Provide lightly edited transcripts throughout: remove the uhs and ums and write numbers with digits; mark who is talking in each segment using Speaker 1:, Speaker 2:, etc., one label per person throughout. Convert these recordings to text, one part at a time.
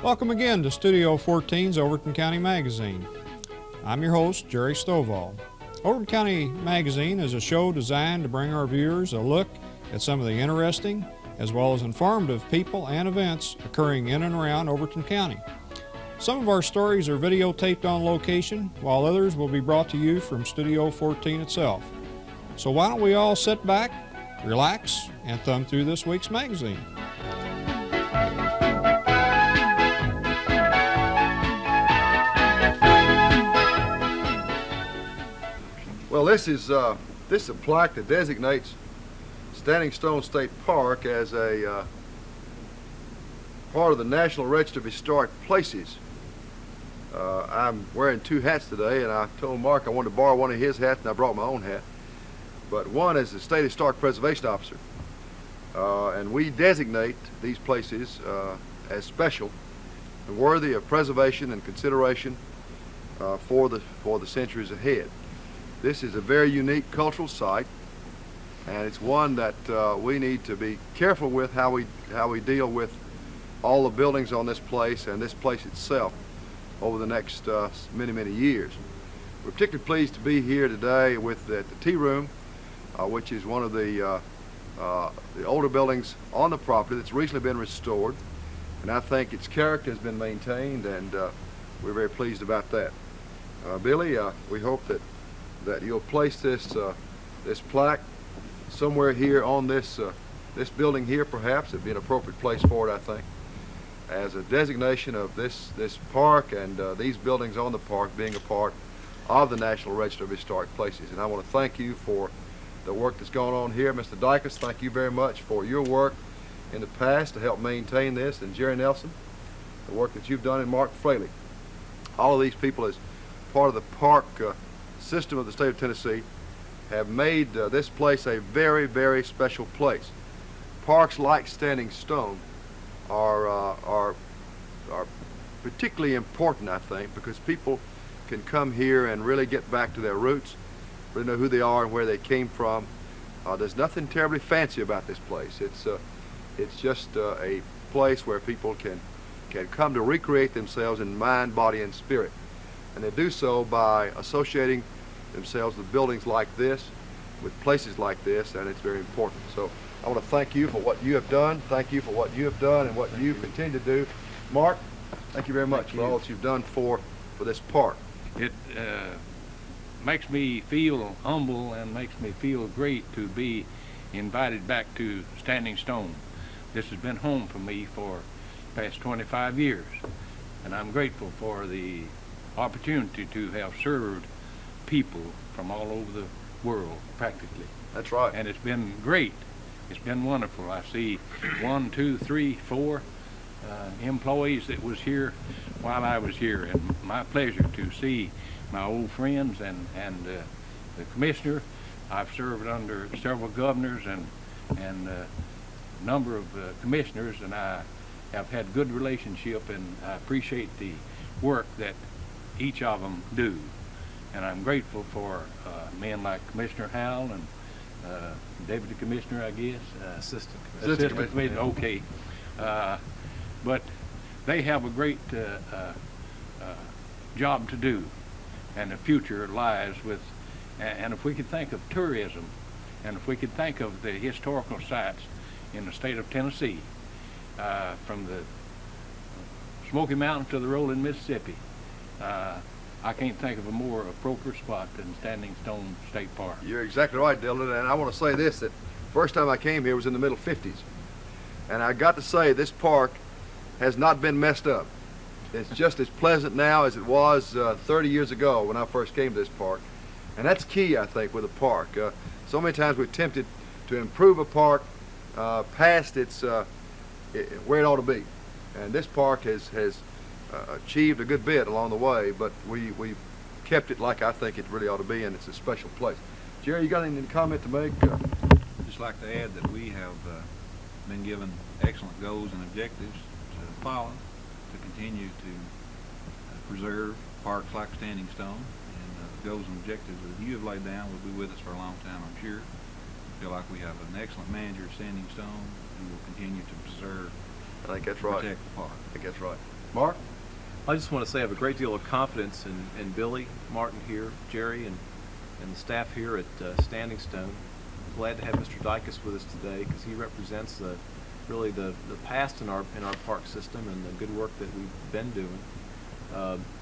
Speaker 1: Welcome again to Studio 14's Overton County Magazine. I'm your host, Jerry Stovall. Overton County Magazine is a show designed to bring our viewers a look at some of the interesting as well as informative people and events occurring in and around Overton County. Some of our stories are videotaped on location, while others will be brought to you from Studio 14 itself. So why don't we all sit back, relax, and thumb through this week's magazine.
Speaker 2: Well, this is a plaque that designates Standing Stone State Park as a part of the National Register of Historic Places. I'm wearing two hats today, and I told Mark I wanted to borrow one of his hats, and I brought my own hat. But one is the State Historic Preservation Officer, and we designate these places as special and worthy of preservation and consideration for the centuries ahead. This is a very unique cultural site, and it's one that we need to be careful with how we deal with all the buildings on this place and this place itself over the next many years. We're particularly pleased to be here today with the tea room, which is one of the older buildings on the property that's recently been restored, and I think its character has been maintained, and we're very pleased about that. Billy, we hope that you'll place this plaque somewhere here on this building here. Perhaps it'd be an appropriate place for it, I think, as a designation of this park and these buildings on the park being a part of the National Register of Historic Places. And I want to thank you for the work that's going on here. Mr. Dykes, thank you very much for your work in the past to help maintain this, and Jerry Nelson, the work that you've done, and Mark Fraley. All of these people, as part of the park system of the state of Tennessee, have made this place a very special place. Parks like Standing Stone are particularly important, I think, because people can come here and really get back to their roots, really know who they are and where they came from. There's nothing terribly fancy about this place. It's just a place where people can come to recreate themselves in mind, body, and spirit. And they do so by associating themselves with buildings like this, with places like this, and it's very important. So I want to thank you for what you have done. Thank you for what you have done and what you continue to do. Mark, thank you very much for all that you've done for this park.
Speaker 3: It makes me feel humble and makes me feel great to be invited back to Standing Stone. This has been home for me for the past 25 years, and I'm grateful for the opportunity to have served people from all over the world, practically.
Speaker 2: That's right.
Speaker 3: And it's been great. It's been wonderful. I see 1, 2, 3, 4 employees that was here while I was here, and my pleasure to see my old friends and the commissioner. I've served under several governors and a number of commissioners, and I have had good relationship, and I appreciate the work that each of them do. And I'm grateful for men like Commissioner Howell and Deputy Commissioner, I guess. Assistant Commissioner. Okay. But they have a great job to do, and the future lies with, and if we could think of tourism, and if we could think of the historical sites in the state of Tennessee, from the Smoky Mountain to the rolling Mississippi, I can't think of a more appropriate spot than Standing Stone State Park.
Speaker 2: You're exactly right, Dylan, and I want to say this, that first time I came here was in the middle 50s, and I got to say this park has not been messed up. It's just as pleasant now as it was 30 years ago when I first came to this park, and that's key, I think, with a park. So many times we're tempted to improve a park past its where it ought to be, and this park has achieved a good bit along the way, but we've kept it like I think it really ought to be, and it's a special place. Jerry, you got any comment to make?
Speaker 4: Just like to add that we have been given excellent goals and objectives to follow to continue to preserve parks like Standing Stone, and the goals and objectives that you have laid down will be with us for a long time, I'm sure. I feel like we have an excellent manager at Standing Stone who will continue to preserve
Speaker 2: I think that's right.
Speaker 4: Protect the park.
Speaker 2: I think that's right. Mark?
Speaker 5: I just want to say I have a great deal of confidence in Billy Martin here, Jerry, and the staff here at Standing Stone. Glad to have Mr. Dykus with us today because he represents really the past in our park system and the good work that we've been doing.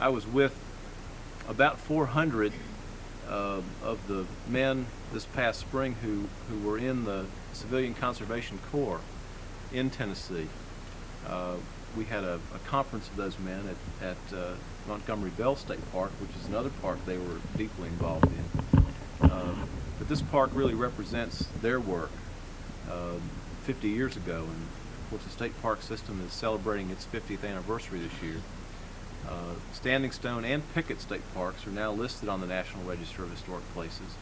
Speaker 5: I was with about 400 of the men this past spring who were in the Civilian Conservation Corps in Tennessee. We had a conference of those men at Montgomery Bell State Park, which is another park they were deeply involved in. But this park really represents their work 50 years ago, and of course the state park system is celebrating its 50th anniversary this year. Standing Stone and Pickett State Parks are now listed on the National Register of Historic Places,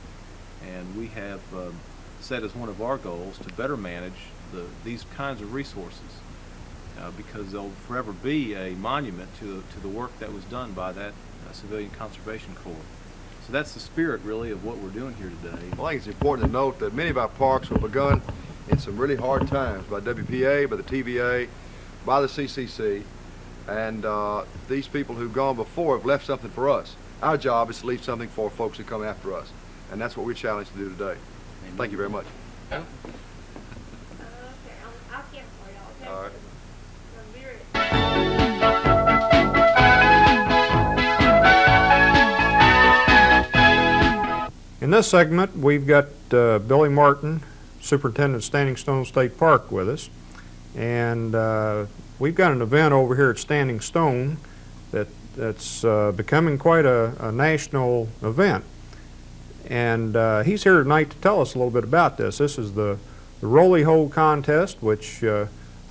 Speaker 5: and we have set as one of our goals to better manage these kinds of resources because they'll forever be a monument to the work that was done by that Civilian Conservation Corps. So that's the spirit, really, of what we're doing here today.
Speaker 2: Well, I think it's important to note that many of our parks were begun in some really hard times by WPA, by the TVA, by the CCC, and these people who've gone before have left something for us. Our job is to leave something for folks who come after us, and that's what we're challenged to do today.
Speaker 3: Amen.
Speaker 2: Thank you very much.
Speaker 6: Okay, I'll get it for y'all, okay?
Speaker 2: All right.
Speaker 6: Be ready.
Speaker 1: In this segment, we've got Billy Martin, Superintendent of Standing Stone State Park, with us. And we've got an event over here at Standing Stone that's becoming quite a national event. And he's here tonight to tell us a little bit about this. This is the Rolly Hole Contest, which I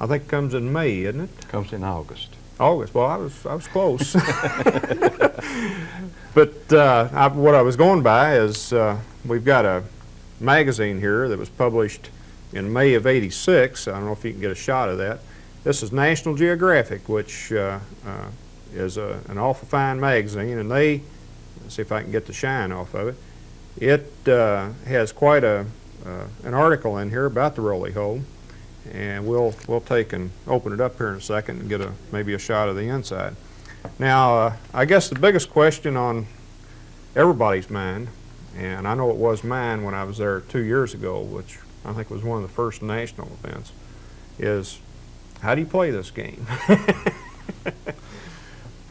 Speaker 1: think comes in May, isn't it?
Speaker 7: Comes in August.
Speaker 1: August. Well, I was close. But what I was going by is we've got a magazine here that was published in May of '86. I don't know if you can get a shot of that. This is National Geographic, which is an awful fine magazine, and let's see if I can get the shine off of it. It has quite an article in here about the Rolly Hole, and we'll take and open it up here in a second and get maybe a shot of the inside. Now, I guess the biggest question on everybody's mind, and I know it was mine when I was there 2 years ago, which I think was one of the first national events, is how do you play this game?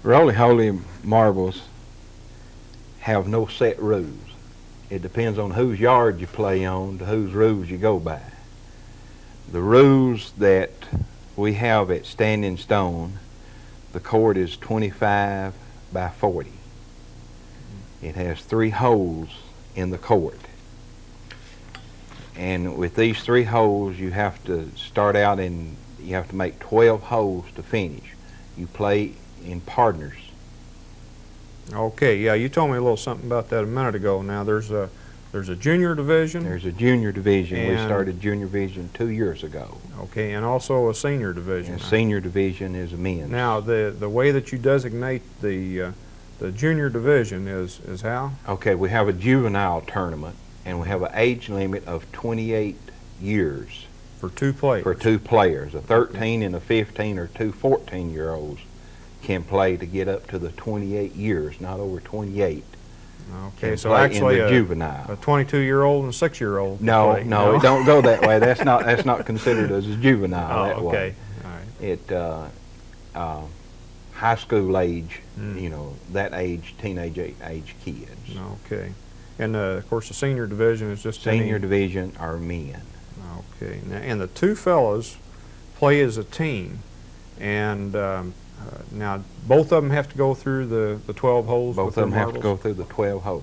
Speaker 7: Roly-Holy marbles have no set rules. It depends on whose yard you play on to whose rules you go by. The rules that we have at Standing Stone, the court is 25 by 40. It has 3 holes in the court. And with these 3 holes, you have to start out and you have to make 12 holes to finish. You play in partners.
Speaker 1: Okay, yeah, you told me a little something about that a minute ago. Now, there's a junior division.
Speaker 7: There's a junior division. We
Speaker 1: And-
Speaker 7: started junior division 2 years ago.
Speaker 1: Okay, and also a senior division.
Speaker 7: And senior division is a men's.
Speaker 1: Now, the way that you designate the junior division is how?
Speaker 7: Okay, we have a juvenile tournament, and we have an age limit of 28 years
Speaker 1: For 2 players.
Speaker 7: for 2 players. A 13 and a 15 or 2 14-year-olds can play to get up to the 28 years, not over 28.
Speaker 1: Okay,
Speaker 7: can
Speaker 1: so
Speaker 7: play
Speaker 1: actually
Speaker 7: in the juvenile.
Speaker 1: a 22-year-old and a 6-year-old.
Speaker 7: No,
Speaker 1: play,
Speaker 7: no, it don't go that way. That's not considered as a juvenile that
Speaker 1: Oh,
Speaker 7: way.
Speaker 1: okay. All right.
Speaker 7: It high school age,
Speaker 1: Mm.
Speaker 7: you know, that age, teenage age kids.
Speaker 1: Okay. And of course, the senior division is just
Speaker 7: Senior division are men.
Speaker 1: Okay. Now, and the 2 fellows play as a team, and now both of them have to go through the 12 holes.
Speaker 7: Both
Speaker 1: with
Speaker 7: of them
Speaker 1: their
Speaker 7: have to go
Speaker 1: marbles?
Speaker 7: through the 12 holes.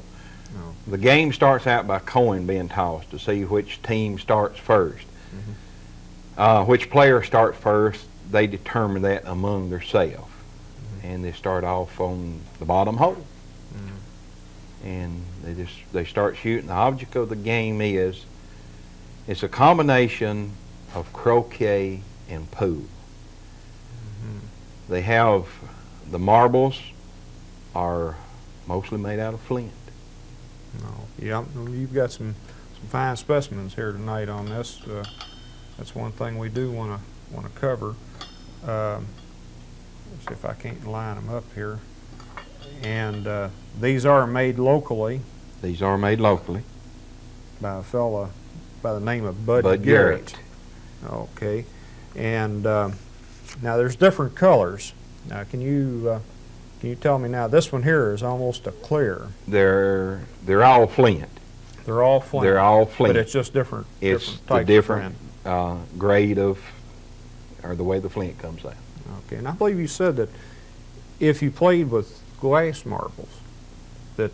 Speaker 1: Oh.
Speaker 7: The game starts out by coin being tossed to see which team starts first. Which player starts first, they determine that among themselves. And they start off on the bottom hole. And they start shooting. The object of the game is, it's a combination of croquet and pool. They have, the marbles are mostly made out of flint.
Speaker 1: No. Yeah, you've got some fine specimens here tonight on this. That's one thing we do want to cover. let's see if I can't line them up here. And these are made locally
Speaker 7: These are made locally.
Speaker 1: by a fella by the name of Bud
Speaker 7: Bud
Speaker 1: Garrett. Okay. And now there's different colors. Now can you tell me now, this one here is almost a clear.
Speaker 7: They're all flint.
Speaker 1: They're all flint.
Speaker 7: They're all flint.
Speaker 1: But it's just different.
Speaker 7: It's
Speaker 1: different
Speaker 7: the
Speaker 1: types
Speaker 7: different
Speaker 1: of flint.
Speaker 7: grade of, or the way the flint comes out.
Speaker 1: Okay. And I believe you said that if you played with glass marbles, that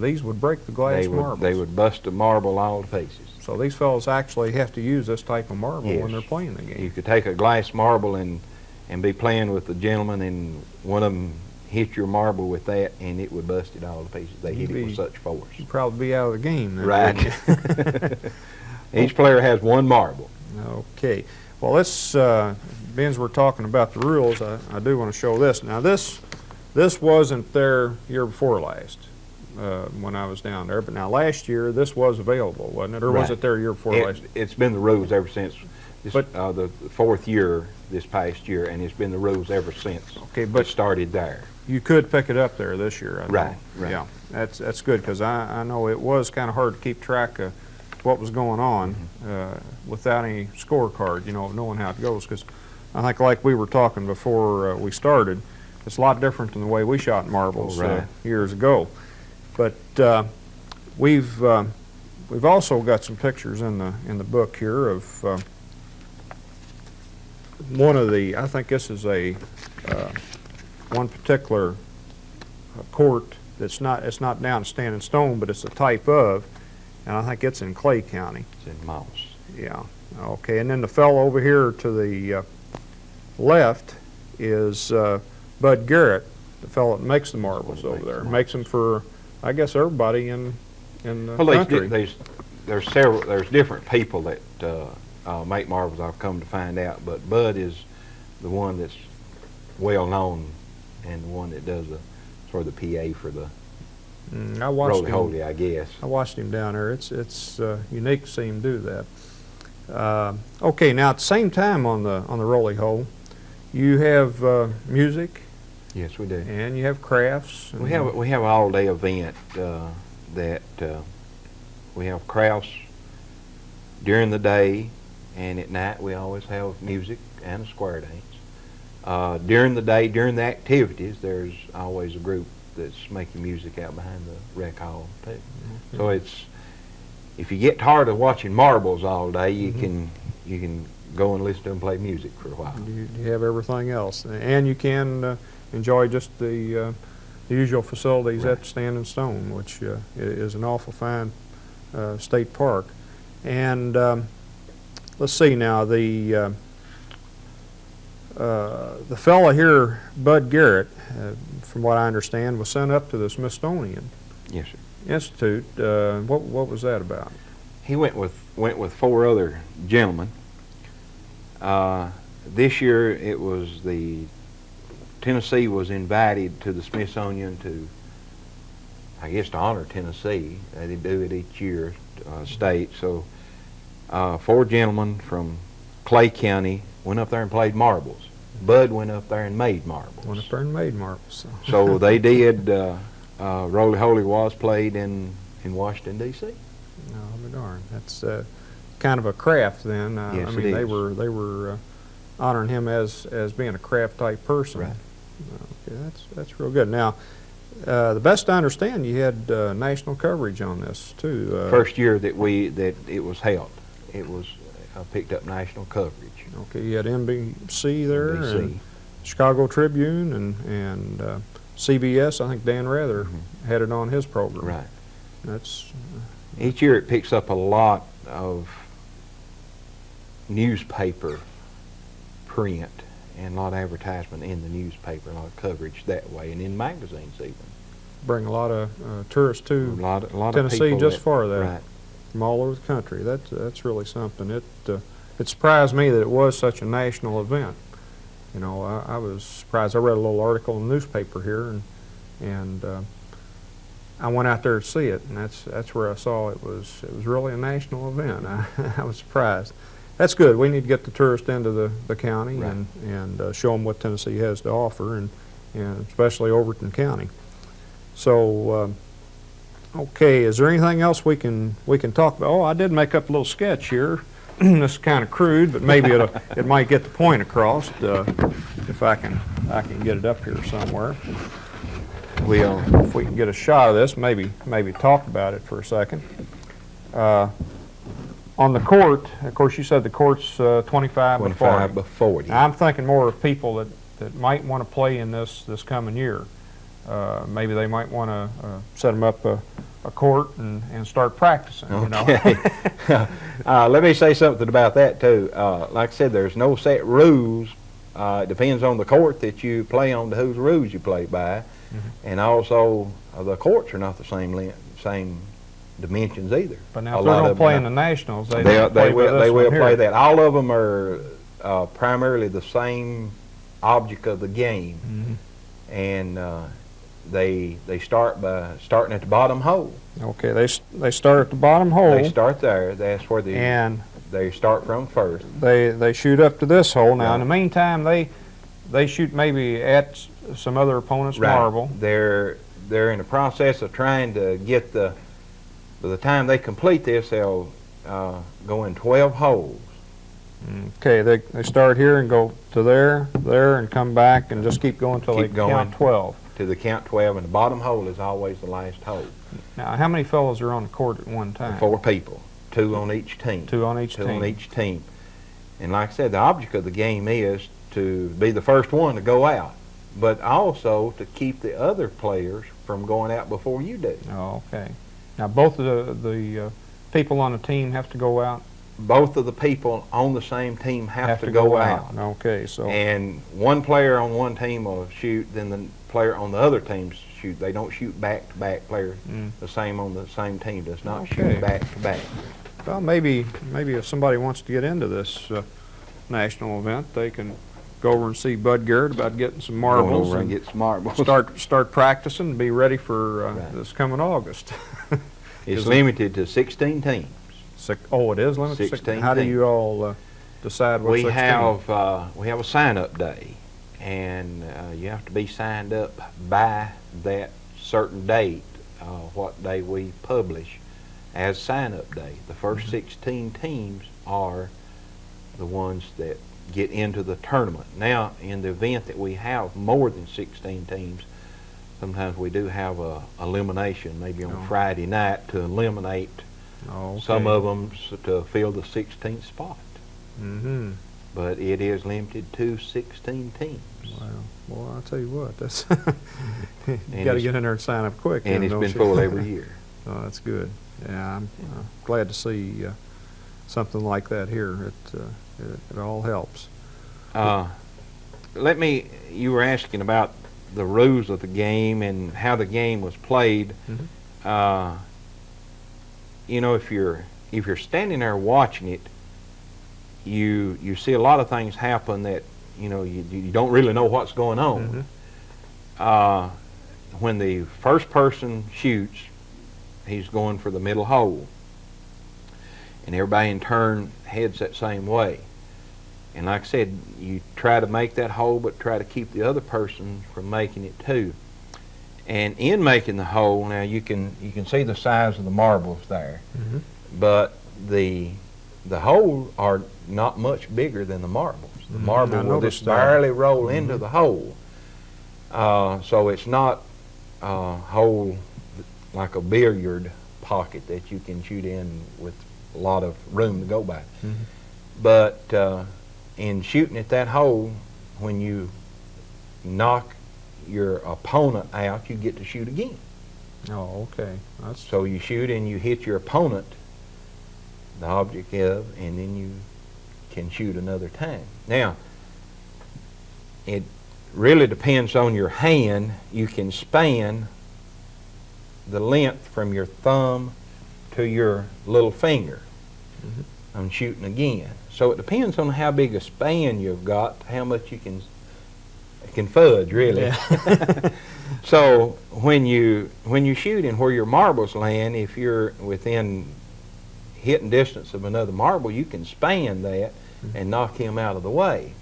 Speaker 1: these would break the glass marbles.
Speaker 7: They would bust a marble all to pieces.
Speaker 1: So these fellows actually have to use this type of marble
Speaker 7: Yes.
Speaker 1: when they're playing the game.
Speaker 7: You could take a glass marble and be playing with the gentleman, and one of them hit your marble with that, and it would bust it all to pieces. They hit it with such force.
Speaker 1: You'd probably be out of the game then.
Speaker 7: Right. Each player has one marble.
Speaker 1: Okay. Well, let's, being as we're talking about the rules, I do want to show this. Now, this wasn't there year before last when I was down there, but now last year this was available, wasn't it? Or was
Speaker 7: Right.
Speaker 1: it there year before last?
Speaker 7: It's been the rules ever since this,
Speaker 1: But-
Speaker 7: the fourth year this past year, and it's been the rules ever since.
Speaker 1: Okay, but
Speaker 7: it started there.
Speaker 1: you could pick it up there this year, I know.
Speaker 7: Right, right.
Speaker 1: Yeah, that's good, because I know it was kind of hard to keep track of what was going on without any scorecard, you know, knowing how it goes, because I think like we were talking before we started, it's a lot different than the way we shot marbles
Speaker 7: Right.
Speaker 1: years ago. But we've also got some pictures in the book here of one of the, I think this is a one particular court that's it's not down standing stone, but it's a type of, and I think it's in Clay County.
Speaker 7: It's in moss.
Speaker 1: Yeah. Okay. And then the fellow over here to the left is Bud Garrett, the fellow that makes the marbles over there. Makes them for, I guess, everybody in the country.
Speaker 7: There's different people that make marbles, I've come to find out, but Bud is the one that's well known and the one that does the sort of the PA for the
Speaker 1: I watched
Speaker 7: roly-holy, I guess.
Speaker 1: I watched him down there. It's unique to see him do that. Okay, now at the same time on the roly-hole, you have music.
Speaker 7: Yes, we do.
Speaker 1: And you have crafts.
Speaker 7: We have an all-day event that we have crafts during the day, and at night we always have music and a square dance. During the day, during the activities, there's always a group that's making music out behind the rec hall too.
Speaker 1: Mm-hmm.
Speaker 7: So it's, if you get tired of watching marbles all day, you can go and listen to them play music for a while.
Speaker 1: You have everything else, and you can enjoy just the usual facilities
Speaker 7: Right.
Speaker 1: at Standing Stone, which is an awful fine state park. And let's see now, the fella here, Bud Garrett, from what I understand, was sent up to the Smithsonian
Speaker 7: Yes, sir.
Speaker 1: Institute. What was that about?
Speaker 7: He went with four other gentlemen. This year it was Tennessee was invited to the Smithsonian to, I guess, to honor Tennessee. They do it each year, state. So four gentlemen from Clay County went up there and played marbles. Bud went up there and made marbles.
Speaker 1: Went up there and made marbles.
Speaker 7: So they did. Roly Holy was played in Washington, D.C.
Speaker 1: No, I'll be darned. That's kind of a craft then.
Speaker 7: Yes,
Speaker 1: I mean,
Speaker 7: it
Speaker 1: they
Speaker 7: is.
Speaker 1: were honoring him as being a craft type person.
Speaker 7: Right.
Speaker 1: Okay, that's real good. Now, the best I understand, you had national coverage on this too.
Speaker 7: First year that it was held, it was picked up national coverage.
Speaker 1: Okay, you had NBC there,
Speaker 7: NBC.
Speaker 1: and Chicago Tribune, and CBS. I think Dan Rather had it on his program.
Speaker 7: Right.
Speaker 1: That's
Speaker 7: Each year it picks up a lot of newspaper print and a lot of advertisement in the newspaper, a lot of coverage that way, and in magazines even.
Speaker 1: bring a lot of tourists
Speaker 7: A
Speaker 1: to
Speaker 7: lot of
Speaker 1: Tennessee
Speaker 7: people
Speaker 1: just for that.
Speaker 7: Right.
Speaker 1: From all over the country. That's really something. It surprised me that it was such a national event. You know, I was surprised. I read a little article in the newspaper here, and I went out there to see it, and that's where I saw it was really a national event. I was surprised. that's good. We need to get the tourists into the county
Speaker 7: Right.
Speaker 1: and show them what Tennessee has to offer, and especially Overton County. So, okay, is there anything else we can talk about? Oh, I did make up a little sketch here. This is kind of crude, but maybe it might get the point across if I can get it up here somewhere. If we can get a shot of this, maybe talk about it for a second. On the court, of course, you said the court's 25 by 40.
Speaker 7: 25 by 40.
Speaker 1: Now, I'm thinking more of people that might want to play in this coming year. Maybe they might want to set them up a court and start practicing.
Speaker 7: Okay. Let me say something about that too. Like I said, there's no set rules. It depends on the court that you play on to whose rules you play by, and also the courts are not the same dimensions either.
Speaker 1: But now, if they're going to play in the Nationals, they
Speaker 7: will play that. All of them are primarily the same object of the game, and they start by starting at the bottom hole.
Speaker 1: Okay, they start at the bottom hole.
Speaker 7: They start there. That's where they start from first.
Speaker 1: They shoot up to this hole. Now,
Speaker 7: Right.
Speaker 1: in the meantime, they shoot maybe at some other opponent's marble.
Speaker 7: They're in the process of trying to get by the time they complete this, they'll go in 12 holes.
Speaker 1: Okay, they start here and go to there, and come back and just keep going until they count 12.
Speaker 7: To the count 12, and the bottom hole is always the last hole.
Speaker 1: Now, how many fellows are on the court at one time?
Speaker 7: 4 people, 2 on each team.
Speaker 1: 2 on each
Speaker 7: Two
Speaker 1: team.
Speaker 7: on each team. And like I said, the object of the game is to be the first one to go out, but also to keep the other players from going out before you do.
Speaker 1: Oh, okay. Now, both of the people on the team have to go out?
Speaker 7: Both of the people on the same team have to go out.
Speaker 1: Okay, so...
Speaker 7: And one player on one team will shoot, then the player on the other team shoot. They don't shoot back-to-back players. The same on the same team does not shoot back-to-back.
Speaker 1: Well, maybe if somebody wants to get into this national event, they can go over and see Bud Garrett about getting some marbles.
Speaker 7: Go over and get some marbles.
Speaker 1: Start practicing and be ready for this coming August.
Speaker 7: It's limited to 16 teams.
Speaker 1: Oh, it is limited.
Speaker 7: 16
Speaker 1: How do
Speaker 7: teams.
Speaker 1: you all decide what 16?
Speaker 7: We have a sign-up day, and you have to be signed up by that certain date. What day we publish as sign-up day. The first 16 teams are the ones that get into the tournament. Now, in the event that we have more than 16 teams, sometimes we do have a elimination, maybe on Friday night, to eliminate some of them to fill the 16th spot. But it is limited to 16 teams.
Speaker 1: Wow. Well, I'll tell you what, that's you got to get in there and sign up quick.
Speaker 7: And it's been full every year.
Speaker 1: Oh, that's good. Yeah, I'm glad to see something like that here. It all helps.
Speaker 7: You were asking about the rules of the game and how the game was played. You know, if you're standing there watching it, you see a lot of things happen that you don't really know what's going on. When the first person shoots, he's going for the middle hole, and everybody in turn heads that same way. And like I said, you try to make that hole, but try to keep the other person from making it too. And in making the hole, now you can see the size of the marbles there, but the holes are not much bigger than the marbles. The marble will just barely roll into the hole. So it's not a hole like a billiard pocket that you can shoot in with a lot of room to go by. But in shooting at that hole, when you knock your opponent out, you get to shoot again.
Speaker 1: Oh, okay.
Speaker 7: So you shoot and you hit your opponent, the object of, and then you can shoot another time. Now, it really depends on your hand. You can span the length from your thumb to your little finger on shooting again. So it depends on how big a span you've got, how much you can fudge, really. Yeah. So when you shoot and where your marbles land, if you're within hitting distance of another marble, you can span that and knock him out of the way.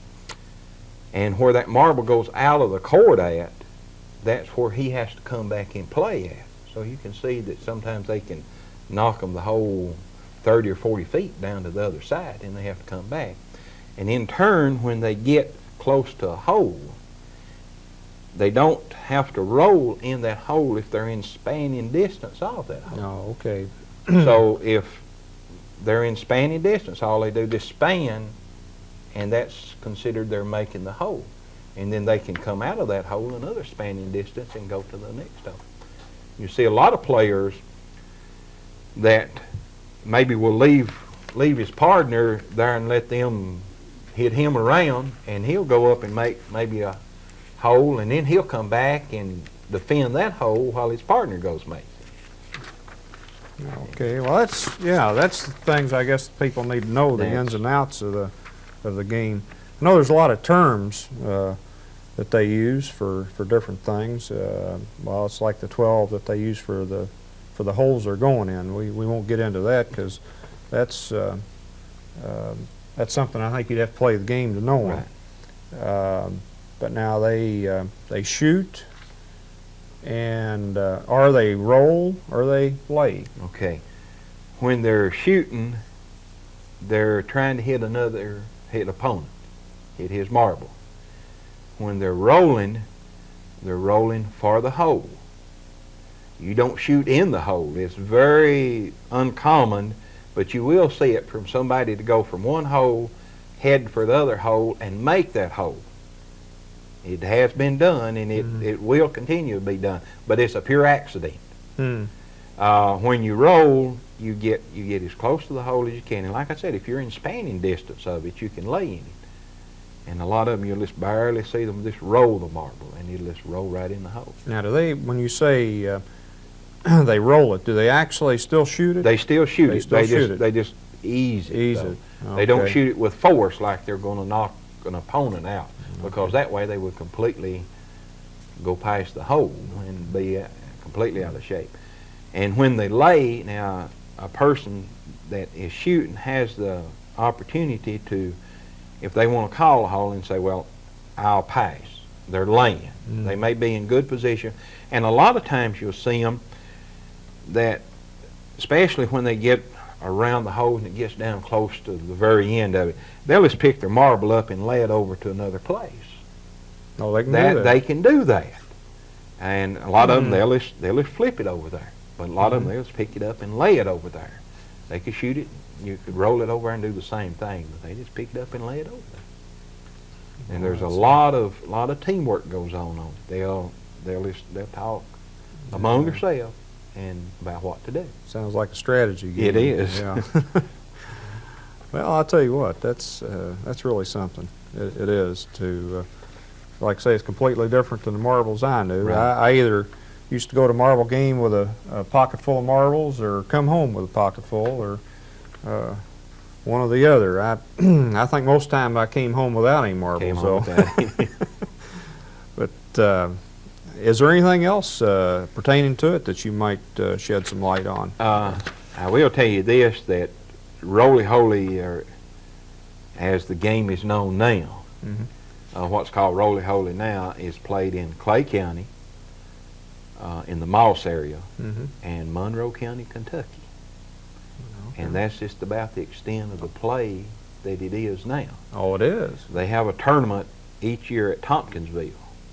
Speaker 7: And where that marble goes out of the court at, that's where he has to come back and play at. So you can see that sometimes they can knock them the whole 30 or 40 feet down to the other side, and they have to come back. And in turn, when they get close to a hole, they don't have to roll in that hole if they're in spanning distance of that hole.
Speaker 1: Oh, okay.
Speaker 7: So if they're in spanning distance, all they do is span, and that's considered they're making the hole. And then they can come out of that hole another spanning distance and go to the next hole. You see a lot of players that maybe will leave his partner there and let them hit him around, and he'll go up and make maybe a hole, and then he'll come back and defend that hole while his partner goes make it.
Speaker 1: Okay, well that's the things I guess people need to know, the
Speaker 7: That's-
Speaker 1: ins and outs of the game. I know there's a lot of terms that they use for different things. Well, it's like the 12 that they use for the holes they're going in. We won't get into that because that's something I think you'd have to play the game to know.
Speaker 7: Right.
Speaker 1: But now they shoot, and or they roll or they lay.
Speaker 7: Okay. When they're shooting, they're trying to hit opponent, hit his marble. When they're rolling for the hole. You don't shoot in the hole. It's very uncommon, but you will see it from somebody to go from one hole, head for the other hole, and make that hole. It has been done, and it will continue to be done, but it's a pure accident. When you roll, you get as close to the hole as you can, and like I said, if you're in spanning distance of it, you can lay in it. And a lot of them, you'll just barely see them just roll the marble, and it'll just roll right in the hole.
Speaker 1: Now, do they, when you say they roll it, do they actually still shoot it?
Speaker 7: They still shoot
Speaker 1: They
Speaker 7: it.
Speaker 1: still shoot it.
Speaker 7: They just ease it.
Speaker 1: Ease
Speaker 7: though.
Speaker 1: it.
Speaker 7: They don't
Speaker 1: Okay.
Speaker 7: shoot it with force like they're going to knock an opponent out, because that way they would completely go past the hole and be completely out of shape. And when they lay, now a person that is shooting has the opportunity to, if they want to call a hole and say, well, I'll pass. They're laying. They may be in good position. And a lot of times you'll see them that, especially when they get around the hole and it gets down close to the very end of it, they'll just pick their marble up and lay it over to another place.
Speaker 1: Oh, they can do that.
Speaker 7: They can do that. And a lot of them, they'll just flip it over there. But a lot of them, they'll just pick it up and lay it over there. They could shoot it, you could roll it over and do the same thing, but they just pick it up and lay it over there. And there's a lot of teamwork goes on it. They'll talk among themselves and about what to do.
Speaker 1: Sounds like a strategy game.
Speaker 7: It is.
Speaker 1: Yeah. Well, I'll tell you what, that's really something. It is to, like I say, it's completely different than the marbles I knew.
Speaker 7: Right.
Speaker 1: I either used to go to marble game with a pocket full of marbles, or come home with a pocket full, or one or the other. I think most time I came home without any marbles.
Speaker 7: Came home without any.
Speaker 1: But is there anything else pertaining to it that you might shed some light on?
Speaker 7: I will tell you this, that roly-holy, or as the game is known now, what's called roly-holy now, is played in Clay County, in the Moss area, and Monroe County, Kentucky. And that's just about the extent of the play that it is now.
Speaker 1: Oh, it is.
Speaker 7: They have a tournament each year at Tompkinsville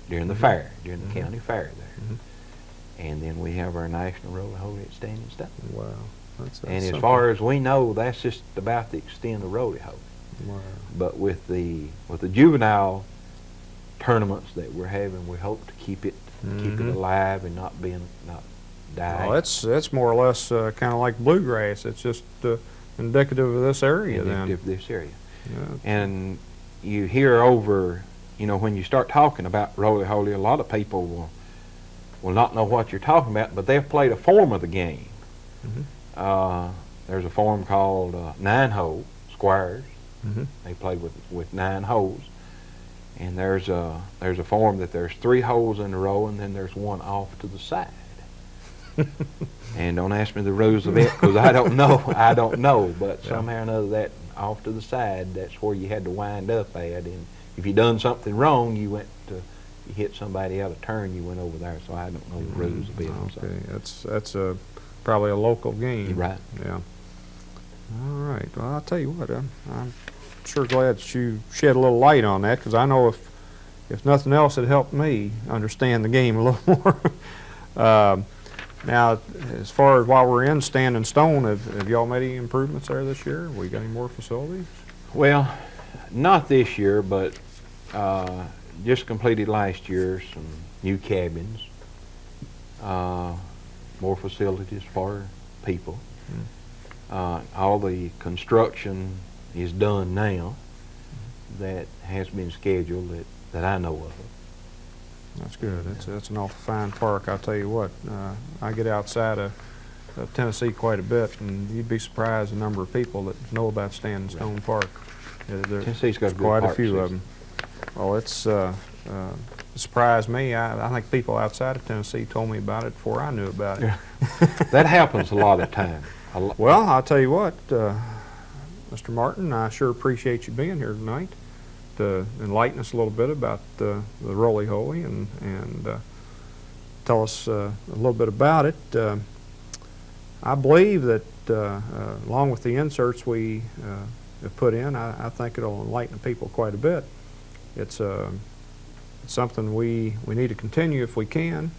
Speaker 7: during the fair, during the county fair there. And then we have our national roly-holy at Standing Stone.
Speaker 1: Wow. That's
Speaker 7: And as
Speaker 1: something.
Speaker 7: far as we know, that's just about the extent of roly-holy.
Speaker 1: Wow.
Speaker 7: But with the juvenile tournaments that we're having, we hope to keep it alive and not die.
Speaker 1: Well, that's more or less kind of like bluegrass. It's just indicative of this area then.
Speaker 7: Of this area.
Speaker 1: Yeah.
Speaker 7: And you hear over, when you start talking about roly-holy, a lot of people will not know what you're talking about, but they've played a form of the game. There's a form called 9-hole squares. They play with 9 holes. And there's a form that there's 3 holes in a row, and then there's one off to the side. And don't ask me the rules of it, because I don't know. I don't know. But
Speaker 1: Yeah.
Speaker 7: somehow or another, that off to the side, that's where you had to wind up at. And if you done something wrong, you hit somebody out of turn, you went over there. So I don't know the rules of it.
Speaker 1: Okay, that's probably a local game.
Speaker 7: You're right.
Speaker 1: Yeah. All right. Well, I'll tell you what, I'm sure glad that you shed a little light on that, because I know if nothing else, it helped me understand the game a little more. Now, as far as while we're in Standing Stone, have y'all made any improvements there this year? We got any more facilities?
Speaker 7: Well, not this year, but just completed last year some new cabins, more facilities for people. All the construction is done now that has been scheduled that I know of.
Speaker 1: That's good. That's an awful fine park. I'll tell you what. I get outside of Tennessee quite a bit, and you'd be surprised the number of people that know about Standing Stone Park.
Speaker 7: Tennessee's got a good
Speaker 1: quite a
Speaker 7: park
Speaker 1: few
Speaker 7: system.
Speaker 1: of them. Well, it surprised me. I think people outside of Tennessee told me about it before I knew about it.
Speaker 7: That happens a lot of time.
Speaker 1: Well, I'll tell you what, Mr. Martin, I sure appreciate you being here tonight to enlighten us a little bit about the roly-holy and tell us a little bit about it. I believe that along with the inserts we have put in, I think it'll enlighten people quite a bit. It's something we need to continue if we can,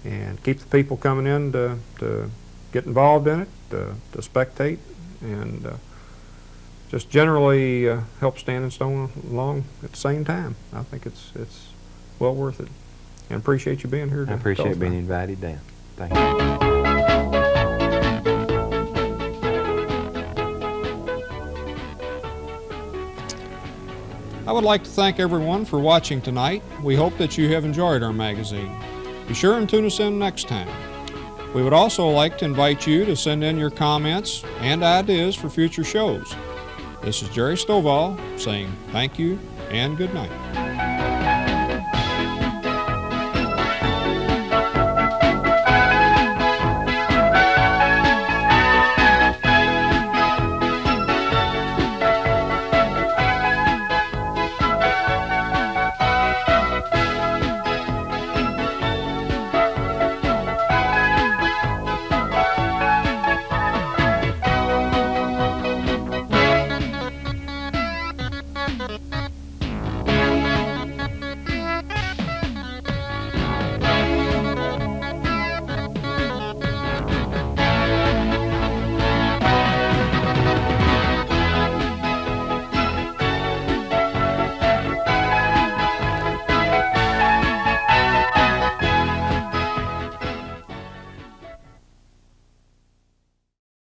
Speaker 1: and keep the people coming in to get involved in it, to spectate, and just generally help Standing Stone along at the same time. I think it's well worth it, and appreciate you being here.
Speaker 7: I appreciate being invited down. Thank you.
Speaker 1: I would like to thank everyone for watching tonight. We hope that you have enjoyed our magazine. Be sure and tune us in next time. We would also like to invite you to send in your comments and ideas for future shows. This is Jerry Stovall saying thank you and good night.